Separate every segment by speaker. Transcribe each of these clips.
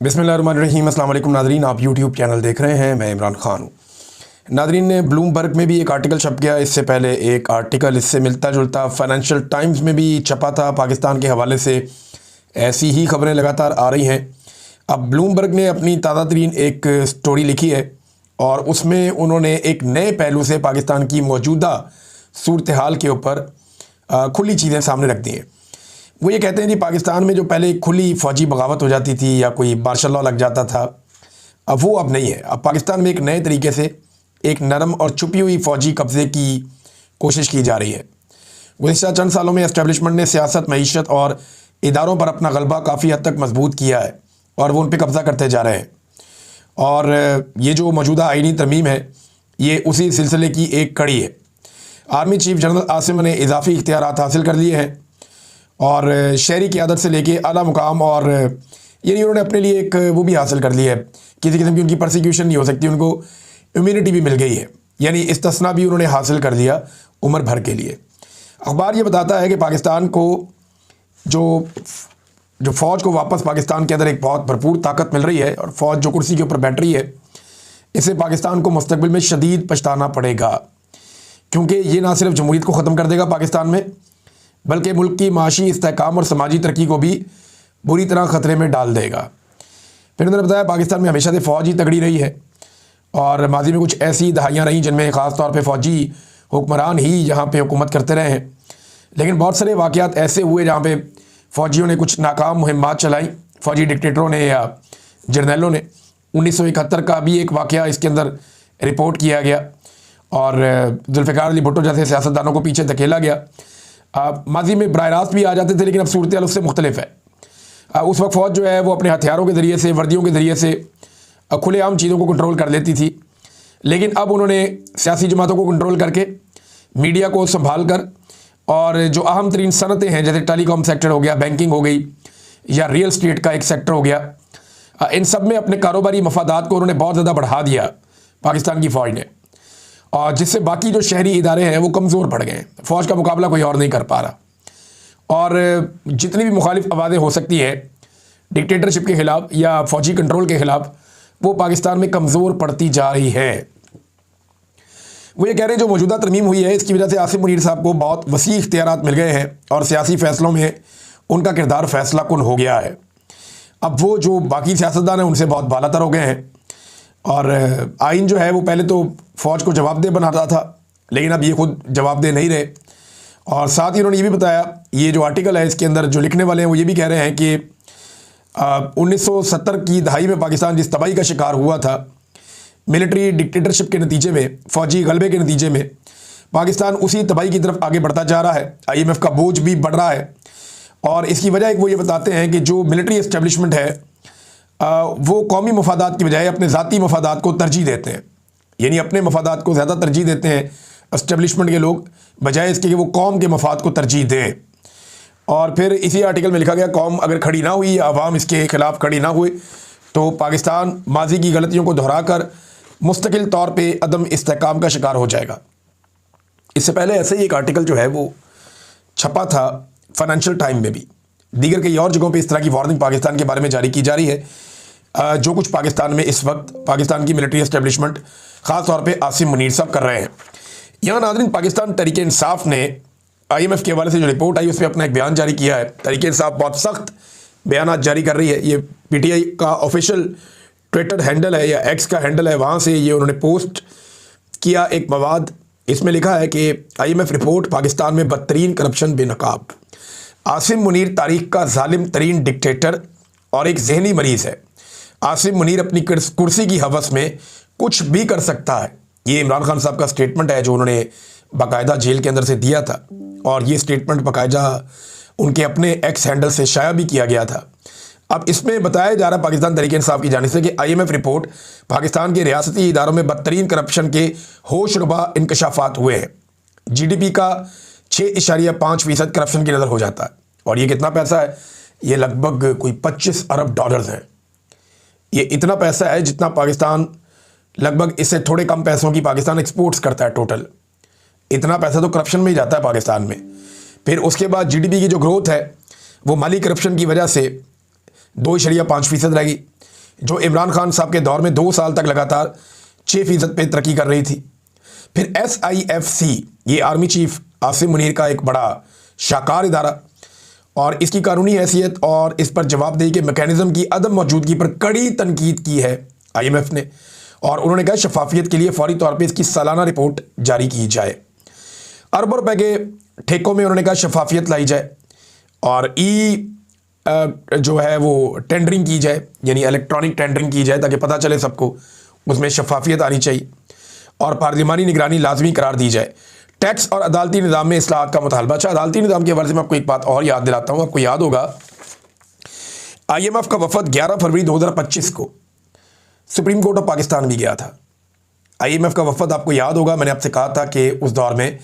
Speaker 1: बिस्मिल्लाहिर्रहमानिर्रहीम। अस्सलाम वालेकुम नादरीन, आप यूट्यूब चैनल देख रहे हैं, मैं इमरान खान हूँ। नादरीन ने ब्लूमबर्ग में भी एक आर्टिकल छप गया, इससे पहले एक आर्टिकल इससे मिलता जुलता फाइनेंशियल टाइम्स में भी छपा था। पाकिस्तान के हवाले से ऐसी ही खबरें लगातार आ रही हैं। अब ब्लूमबर्ग ने अपनी ताज़ा तरीन एक स्टोरी लिखी है और उसमें उन्होंने एक नए पहलू से पाकिस्तान की मौजूदा सूरत हाल के ऊपर खुली चीज़ें सामने रख दी हैं। वो ये कहते हैं कि पाकिस्तान में जो पहले खुली फ़ौजी बगावत हो जाती थी या कोई मार्शल लॉ लग जाता था, अब वो अब नहीं है। अब पाकिस्तान में एक नए तरीके से एक नरम और छुपी हुई फ़ौजी कब्ज़े की कोशिश की जा रही है। गुज़िश्ता चंद सालों में एस्टेब्लिशमेंट ने सियासत, मईशत और इदारों पर अपना गलबा काफ़ी हद तक मजबूत किया है और वो उन पर कब्ज़ा करते जा रहे हैं। और ये जो मौजूदा आइनी तरमीम है, ये उसी सिलसिले की एक कड़ी है। आर्मी चीफ जनरल आसिम ने इजाफी इख्तियारात हासिल कर लिए हैं और शहरी क़यादत से लेके आला मुकाम और यानी उन्होंने अपने लिए एक वो भी हासिल कर लिया है, किसी किस्म की उनकी परसिक्यूशन नहीं हो सकती, उनको इम्यूनिटी भी मिल गई है, यानी इस्तिस्ना भी उन्होंने हासिल कर लिया उम्र भर के लिए। अखबार ये बताता है कि पाकिस्तान को जो फ़ौज को वापस पाकिस्तान के अंदर एक बहुत भरपूर ताकत मिल रही है और फ़ौज जो कुर्सी के ऊपर बैठ रही है, इससे पाकिस्तान को मुस्तकबिल में शदीद पछताना पड़ेगा, क्योंकि ये ना सिर्फ जमहूरियत को ख़त्म कर देगा पाकिस्तान में, बल्कि मुल्क की माशी इस्तेहकाम और समाजी तरक्की को भी बुरी तरह ख़तरे में डाल देगा। फिर उन्होंने बताया पाकिस्तान में हमेशा से फ़ौज ही तगड़ी रही है और माजी में कुछ ऐसी दहाइयाँ रहीं जिनमें ख़ास तौर पे फ़ौजी हुक्मरान ही यहाँ पे हुकूमत करते रहे हैं, लेकिन बहुत सारे वाक़यात ऐसे हुए जहाँ पे फ़ौजियों ने कुछ नाकाम मुहिम्मात चलाई, फ़ौजी डिक्टेटरों ने या जर्नैलों ने। 1971 का भी एक वाक़या इसके अंदर रिपोर्ट किया गया और जुल्फ़िकार अली भुट्टो जैसे सियासतदानों को पीछे धकेला गया। माजी में बराह रास्त भी आ जाते थे, लेकिन अब सूरत हाल उससे मुख्तलिफ है। उस वक्त फ़ौज जो है वो अपने हथियारों के ज़रिए से, वर्दियों के ज़रिए से खुलेआम चीज़ों को कंट्रोल कर लेती थी, लेकिन अब उन्होंने सियासी जमातों को कंट्रोल करके, मीडिया को संभाल कर और जो अहम तरीन सनतें हैं जैसे टेलीकॉम सेक्टर हो गया, बैंकिंग हो गई या रियल स्टेट का एक सेक्टर हो गया, इन सब में अपने कारोबारी मफादात को उन्होंने बहुत ज़्यादा बढ़ा दिया पाकिस्तान की फ़ौज ने, और जिससे बाकी जो शहरी इदारे हैं वो कमज़ोर पड़ गए। फ़ौज का मुकाबला कोई और नहीं कर पा रहा और जितनी भी मुखालिफ आवाज़ें हो सकती हैं डिक्टेटरशिप के ख़िलाफ़ या फ़ौजी कंट्रोल के ख़िलाफ़, वो पाकिस्तान में कमज़ोर पड़ती जा रही है। वो ये कह रहे हैं जो मौजूदा तरमीम हुई है, इसकी वजह से आसिम मुनीर साहब को बहुत वसी इख्तियारात मिल गए हैं और सियासी फ़ैसलों में उनका किरदार फ़ैसला कुन हो गया है। अब वो जो बाकी सियासतदान हैं उनसे बहुत बालातर हो गए हैं और आइन जो है वो पहले तो फ़ौज को जवाबदेह बनाता था, लेकिन अब ये खुद जवाबदेह नहीं रहे। और साथ ही उन्होंने ये भी बताया, ये जो आर्टिकल है इसके अंदर जो लिखने वाले हैं वो ये भी कह रहे हैं कि 1970 की दहाई में पाकिस्तान जिस तबाही का शिकार हुआ था, मिलिट्री डिक्टेटरशिप के नतीजे में, फ़ौजी गलबे के नतीजे में, पाकिस्तान उसी तबाही की तरफ आगे बढ़ता जा रहा है। IMF का बोझ भी बढ़ रहा है और इसकी वजह एक वो ये बताते हैं कि जो मिलिट्री इस्टेब्लिशमेंट है वो कौमी मफादात की बजाय अपने ज़ाती मफादात को तरजीह देते हैं, यानी अपने मफादात को ज़्यादा तरजीह देते हैं इस्टेब्लिशमेंट के लोग, बजाय इसके कि वो कौम के मफाद को तरजीह दें। और फिर इसी आर्टिकल में लिखा गया कौम अगर खड़ी ना हुई या अवाम इसके ख़िलाफ़ खड़ी ना हुए तो पाकिस्तान माजी की गलतियों को दोहरा कर मुस्तकिल तौर पर अदम इस्तेहकाम का शिकार हो जाएगा। इससे पहले ऐसे ही एक आर्टिकल जो है वो छपा था फाइनेंशियल टाइम में भी, दीगर कई और जगहों पे इस तरह की वार्निंग पाकिस्तान के बारे में जारी की जा रही है। जो कुछ पाकिस्तान में इस वक्त पाकिस्तान की मिलिट्री एस्टेब्लिशमेंट ख़ास तौर पे आसिम मुनीर साहब कर रहे हैं। यहाँ नाज़रीन पाकिस्तान तहरीक इंसाफ ने IMF के हवाले से जो रिपोर्ट आई उस पर अपना एक बयान जारी किया है। तहरीक इंसाफ बहुत सख्त बयान जारी कर रही है। ये PTI का ऑफिशियल ट्विटर हैंडल है या एक्स का हैंडल है, वहाँ से ये उन्होंने पोस्ट किया एक मवाद। इसमें लिखा है कि IMF रिपोर्ट, पाकिस्तान में बदतरीन करप्शन बेनकाब, आसिम मुनीर तारीख का जालिम तरीन डिक्टेटर और एक जहनी मरीज़ है। आसिम मुनीर अपनी कुर्सी की हवस में कुछ भी कर सकता है। ये इमरान खान साहब का स्टेटमेंट है जो उन्होंने बाकायदा जेल के अंदर से दिया था और ये स्टेटमेंट बाकायदा उनके अपने एक्स हैंडल से शाया भी किया गया था। अब इसमें बताया जा रहा है पाकिस्तान तहरीक इंसाफ की जानिब से कि IMF रिपोर्ट पाकिस्तान के रियासती इदारों में बदतरीन करप्शन के होशरुबा इंकशाफात हुए हैं। GDP का 6.5% करप्शन की नज़र हो जाता है और ये कितना पैसा है? ये लगभग कोई 25 अरब डॉलर्स हैं। ये इतना पैसा है जितना पाकिस्तान, लगभग इससे थोड़े कम पैसों की पाकिस्तान एक्सपोर्ट्स करता है टोटल। इतना पैसा तो करप्शन में ही जाता है पाकिस्तान में। फिर उसके बाद GDP की जो ग्रोथ है वो माली करप्शन की वजह से 2.5% रहेगी। जो इमरान खान साहब के दौर में 2 साल तक लगातार 6% पे तरक्की कर रही थी। फिर SIFC, ये आर्मी चीफ आसिम मुनीर का एक बड़ा शाकार इदारा, और इसकी कानूनी हैसियत और इस पर जवाबदेही के मैकेनिज्म की अदम मौजूदगी पर कड़ी तनकीद की है IMF ने, और उन्होंने कहा शफाफियत के लिए फौरी तौर पे इसकी सालाना रिपोर्ट जारी की जाए। अरबों रुपए के ठेकों में उन्होंने कहा शफाफियत लाई जाए, और जो है वो टेंडरिंग की जाए, यानी इलेक्ट्रॉनिक टेंडरिंग की जाए ताकि पता चले सबको, उसमें शफाफियत आनी चाहिए, और पार्लिमानी निगरानी लाजमी करार दी जाए। टैक्स और अदालती निज़ाम में इस्लाहात का मुतालबा। अच्छा, अदालती निज़ाम के हवाले से मैं आपको एक बात और याद दिलाता हूँ। आपको याद होगा IMF का वफद 11 फरवरी 2025 को सुप्रीम कोर्ट ऑफ पाकिस्तान भी गया था। IMF का वफद, आपको याद होगा, मैंने आपसे कहा था कि उस दौर में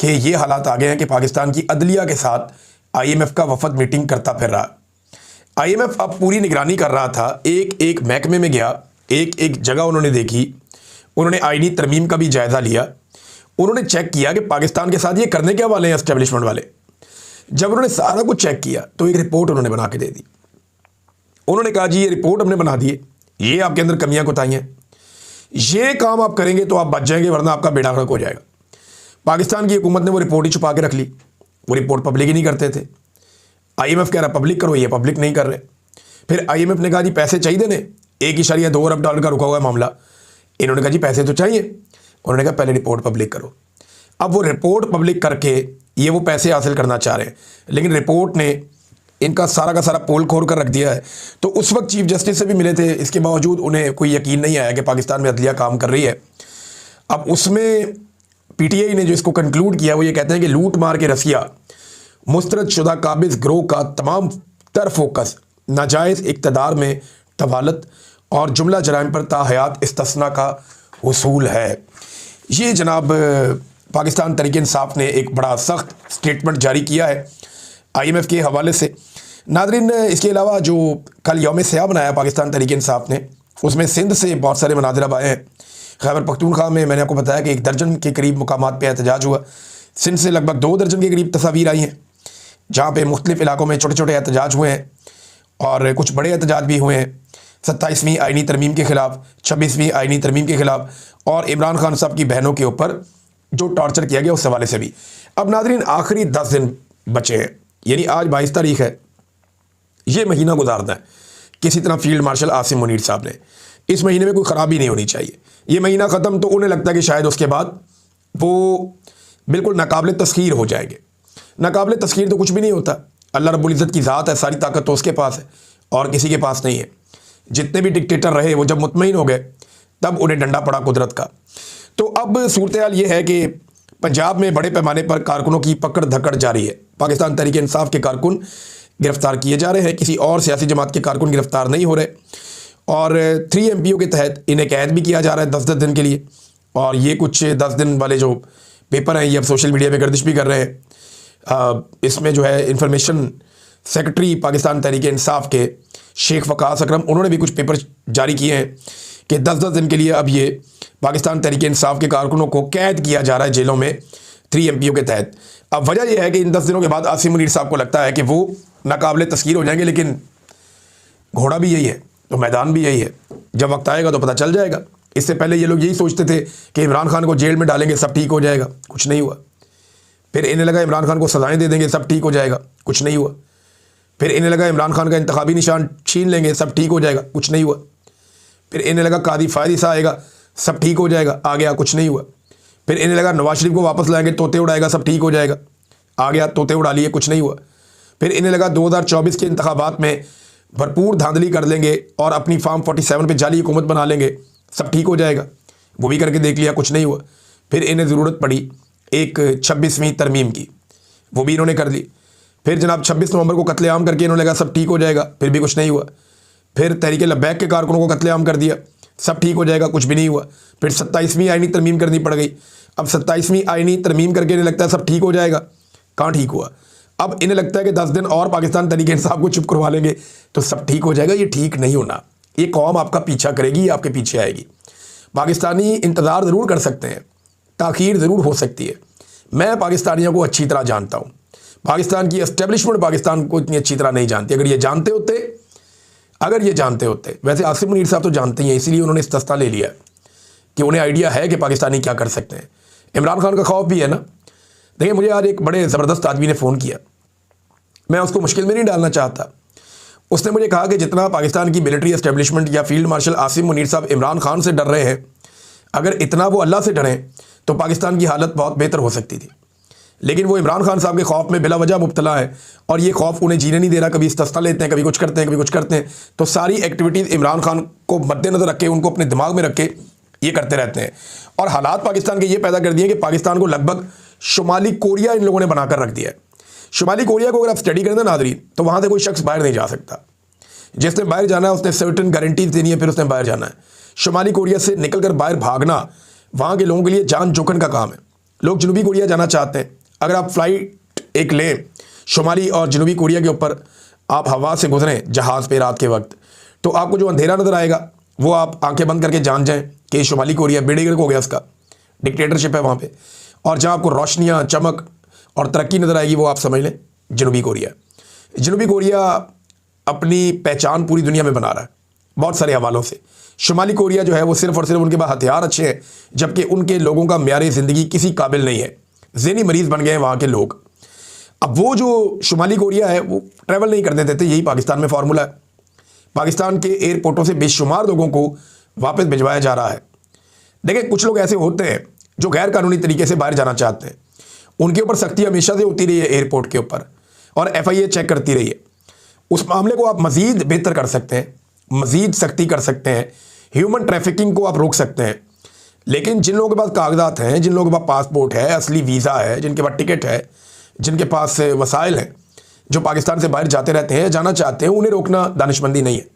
Speaker 1: कि ये हालात आ गए हैं कि पाकिस्तान की अदलिया के साथ IMF का वफद मीटिंग करता फिर रहा। IMF अब पूरी निगरानी कर रहा था, एक एक महकमे में गया, एक एक जगह उन्होंने देखी, उन्होंने आईनी तरमीम का भी जायज़ा लिया, उन्होंने चेक किया कि पाकिस्तान के साथ ये करने क्या वाले हैं एस्टेब्लिशमेंट वाले। जब उन्होंने सारा कुछ चेक किया तो एक रिपोर्ट उन्होंने बना के दे दी। उन्होंने कहा जी ये रिपोर्ट हमने बना दी है, ये आपके अंदर कमियां कोताहियां हैं, ये काम आप करेंगे तो आप बच जाएंगे, वरना आपका बेड़ा गर्क हो जाएगा। पाकिस्तान की हुकूमत ने वो रिपोर्ट ही छुपा के रख ली, वो रिपोर्ट पब्लिक ही नहीं करते थे। IMF कह रहा पब्लिक करो, ये पब्लिक नहीं कर रहे। फिर IMF ने कहा जी पैसे चाहिए देने, $1.2 अरब का रुका हुआ है मामला। इन्होंने कहा जी पैसे तो चाहिए। उन्होंने कहा पहले रिपोर्ट पब्लिक करो। अब वो रिपोर्ट पब्लिक करके ये वो पैसे हासिल करना चाह रहे हैं, लेकिन रिपोर्ट ने इनका सारा का सारा पोल खोल कर रख दिया है। तो उस वक्त चीफ जस्टिस से भी मिले थे, इसके बावजूद उन्हें कोई यकीन नहीं आया कि पाकिस्तान में अदलिया काम कर रही है। अब उसमें PTI ने जो इसको कंक्लूड किया वो ये कहते हैं कि लूट मार के रसिया मुस्तरद शुदा काबिज ग्रोह का तमाम तर फोकस नाजायज़ इक़्तिदार में तवालत और जुमला जराइम पर ताहयात इस्तिस्ना का उसूल है। ये जनाब पाकिस्तान तहरीक इंसाफ ने एक बड़ा सख्त स्टेटमेंट जारी किया है IMF के हवाले से। नादरीन, इसके अलावा जो कल यौम सयाह बनाया पाकिस्तान तहरीक इंसाफ ने, उसमें सिंध से बहुत सारे मनाज़िर अब आए हैं। खैबर पख्तूनख्वा में मैंने आपको बताया कि 1 दर्जन के करीब मुकामात पे एहतजाज हुआ। सिंध से लगभग 2 दर्जन के करीब तस्वीर आई हैं, जहाँ पे मुख्तलिफ़ इलाकों में छोटे छोटे एहतजाज हुए हैं, और कुछ बड़े एहतजाज भी हुए हैं 27वीं आइनी तरमीम के ख़िलाफ़, 26वीं आइनी तरमीम के ख़िलाफ़, और इमरान खान साहब की बहनों के ऊपर जो टॉर्चर किया गया उस हवाले से भी। अब नादरीन, आखिरी 10 दिन बचे हैं, यानी आज 22 तारीख है। ये महीना गुजारना है किसी तरह फील्ड मार्शल आसिम मुनीर साहब ने। इस महीने में कोई ख़राबी नहीं होनी चाहिए। ये महीना ख़त्म तो उन्हें लगता है कि शायद उसके बाद वो बिल्कुल नाकाबिल तस्खीर हो जाएंगे। नाकाबिल तस्खीर तो कुछ भी नहीं होता। अल्लाह रब्बुल इज़्ज़त की ज़ात है, सारी ताकत तो उसके पास है और किसी के पास नहीं है। जितने भी डिक्टेटर रहे वो जब मुतमईन हो गए तब उन्हें डंडा पड़ा कुदरत का। तो अब सूरत हाल ये है कि पंजाब में बड़े पैमाने पर कारकुनों की पकड़ धकड़ जारी है। पाकिस्तान तहरीक इंसाफ के कारकुन गिरफ्तार किए जा रहे हैं, किसी और सियासी जमात के कारकुन गिरफ्तार नहीं हो रहे, और 3 MPO के तहत इन्हें कैद भी किया जा रहा है 10-10 दिन के लिए। और ये कुछ 10 दिन वाले जो पेपर हैं ये अब सोशल मीडिया पे गर्दिश भी कर रहे हैं। इसमें जो है इंफॉर्मेशन सेक्रेटरी पाकिस्तान तहरीक इंसाफ के शेख वकास अकरम, उन्होंने भी कुछ पेपर जारी किए हैं कि 10-10 दिन के लिए अब ये पाकिस्तान तहरीक इंसाफ के कारकुनों को कैद किया जा रहा है जेलों में 3 MPO के तहत। अब वजह यह है कि इन 10 दिनों के बाद आसिम मुनीर साहब को लगता है कि वो नाकाबिल तस्खीर हो जाएंगे, लेकिन घोड़ा भी यही है तो मैदान भी यही है, जब वक्त आएगा तो पता चल जाएगा। इससे पहले ये लोग यही सोचते थे कि इमरान खान को जेल में डालेंगे सब ठीक हो जाएगा, कुछ नहीं हुआ। फिर इन्हें लगा इमरान खान को सजाएं दे देंगे सब ठीक हो जाएगा, कुछ नहीं हुआ। फिर इन्हें लगा इमरान खान का इंतखाबी निशान छीन लेंगे सब ठीक हो जाएगा, कुछ नहीं हुआ। फिर इन्हें लगा कादी फायरिसा आएगा सब ठीक हो जाएगा, आ गया, कुछ नहीं हुआ। फिर इन्हें लगा नवाज शरीफ को वापस लाएंगे तोते उड़ाएगा सब ठीक हो जाएगा, आ गया, तोते उड़ा लिए, कुछ नहीं हुआ। फिर इन्हें लगा 2024 के इंतखाबात में भरपूर धांधली कर लेंगे और अपनी फार्म 47 पे जाली हुकूमत बना लेंगे, सब ठीक हो जाएगा, वो भी करके देख लिया, कुछ नहीं हुआ। फिर इन्हें ज़रूरत पड़ी एक 26वीं तरमीम की, वो भी इन्होंने कर ली। फिर जनाब 26 नवंबर को कत्लेआम करके इन्होंने लगा सब ठीक हो जाएगा, फिर भी कुछ नहीं हुआ। फिर तहरीक लब्बैक के कारकुनों को कत्लेआम कर दिया, सब ठीक हो जाएगा, कुछ भी नहीं हुआ। फिर 27वीं आइनी तरमीम करनी पड़ गई। अब 27वीं आइनी तरमीम करके इन्हें लगता है सब ठीक हो जाएगा, कहाँ ठीक हुआ। अब इन्हें लगता है कि 10 दिन और पाकिस्तान तहरीक इंसाफ को चुप करवा लेंगे तो सब ठीक हो जाएगा। ये ठीक नहीं होना, ये कौम आपका पीछा करेगी, आपके पीछे आएगी। पाकिस्तानी इंतज़ार ज़रूर कर सकते हैं, ताख़ीर ज़रूर हो सकती है। मैं पाकिस्तानियों को अच्छी तरह जानता हूँ, पाकिस्तान की एस्टेब्लिशमेंट पाकिस्तान को इतनी अच्छी तरह नहीं जानती। अगर ये जानते होते अगर ये जानते होते, वैसे आसिम मुनीर साहब तो जानते ही हैं, इसीलिए उन्होंने इस्तेस्ना ले लिया कि उन्हें आइडिया है कि पाकिस्तानी क्या कर सकते हैं। इमरान खान का खौफ भी है ना। देखिए, मुझे आज एक बड़े ज़बरदस्त आदमी ने फ़ोन किया, मैं उसको मुश्किल में नहीं डालना चाहता। उसने मुझे कहा कि जितना पाकिस्तान की मिलिट्री एस्टेब्लिशमेंट या फील्ड मार्शल आसिम मुनीर साहब इमरान खान से डर रहे हैं, अगर इतना वो अल्लाह से डरें तो पाकिस्तान की हालत बहुत बेहतर हो सकती थी। लेकिन वो इमरान खान साहब के खौफ में बिला वजह मुब्तला है, और ये खौफ उन्हें जीने नहीं दे रहा। कभी इस्तेस्ना लेते हैं, कभी कुछ करते हैं, कभी कुछ करते हैं। तो सारी एक्टिविटीज़ इमरान खान को मद्देनज़र रख के, उनको अपने दिमाग में रख के ये करते रहते हैं। और हालात पाकिस्तान के ये पैदा कर दिए कि पाकिस्तान को लगभग शुमाली कोरिया इन लोगों ने बनाकर रख दिया है। शुमाली कोरिया को अगर आप स्टडी करें ना नाज़रीन, तो वहाँ से कोई शख्स बाहर नहीं जा सकता। जिसने बाहर जाना है उसने सर्टेन गारंटीज देनी है, फिर उसने बाहर जाना है। शुमाली कोरिया से निकल कर बाहर भागना वहाँ के लोगों के लिए जान जोखन का काम है। लोग जनूबी कोरिया जाना चाहते हैं, अगर आप फ्लाइट एक लें शुमाली और जनूबी कोरिया के ऊपर, आप हवा से गुजरें जहाज़ पे रात के वक्त, तो आपको जो अंधेरा नज़र आएगा वो आप आंखें बंद करके जान जाएं कि शुमाली कोरिया बेड़ेगर्क हो गया, उसका डिक्टेटरशिप है वहाँ पे। और जहाँ आपको रोशनियाँ, चमक और तरक्की नज़र आएगी वो आप समझ लें जनूबी कोरिया। जनूबी कोरिया अपनी पहचान पूरी दुनिया में बना रहा है बहुत सारे हवालों से। शुमाली कोरिया जो है वो सिर्फ़ और सिर्फ उनके पास हथियार अच्छे हैं, जबकि उनके लोगों का म्यार ज़िंदगी किसी काबिल नहीं है। ज़हनी मरीज़ बन गए हैं वहाँ के लोग। अब वो जो शुमाली कोरिया है वो ट्रैवल नहीं करने देते, यही पाकिस्तान में फार्मूला है। पाकिस्तान के एयरपोर्टों से बेशुमार लोगों को वापस भिजवाया जा रहा है। देखिए, कुछ लोग ऐसे होते हैं जो गैर कानूनी तरीके से बाहर जाना चाहते हैं, उनके ऊपर सख्ती हमेशा से होती रही है एयरपोर्ट के ऊपर, और FIA चेक करती रही है। उस मामले को आप मज़ीद बेहतर कर सकते हैं, मज़ीद सख्ती कर सकते हैं, ह्यूमन ट्रैफिकिंग को आप रोक सकते हैं। लेकिन जिन लोगों के पास कागजात हैं, जिन लोगों के पास पासपोर्ट है, असली वीज़ा है, जिनके पास टिकट है, जिनके पास वसाइल हैं, जो पाकिस्तान से बाहर जाते रहते हैं, जाना चाहते हैं, उन्हें रोकना दानिशमंदी नहीं है।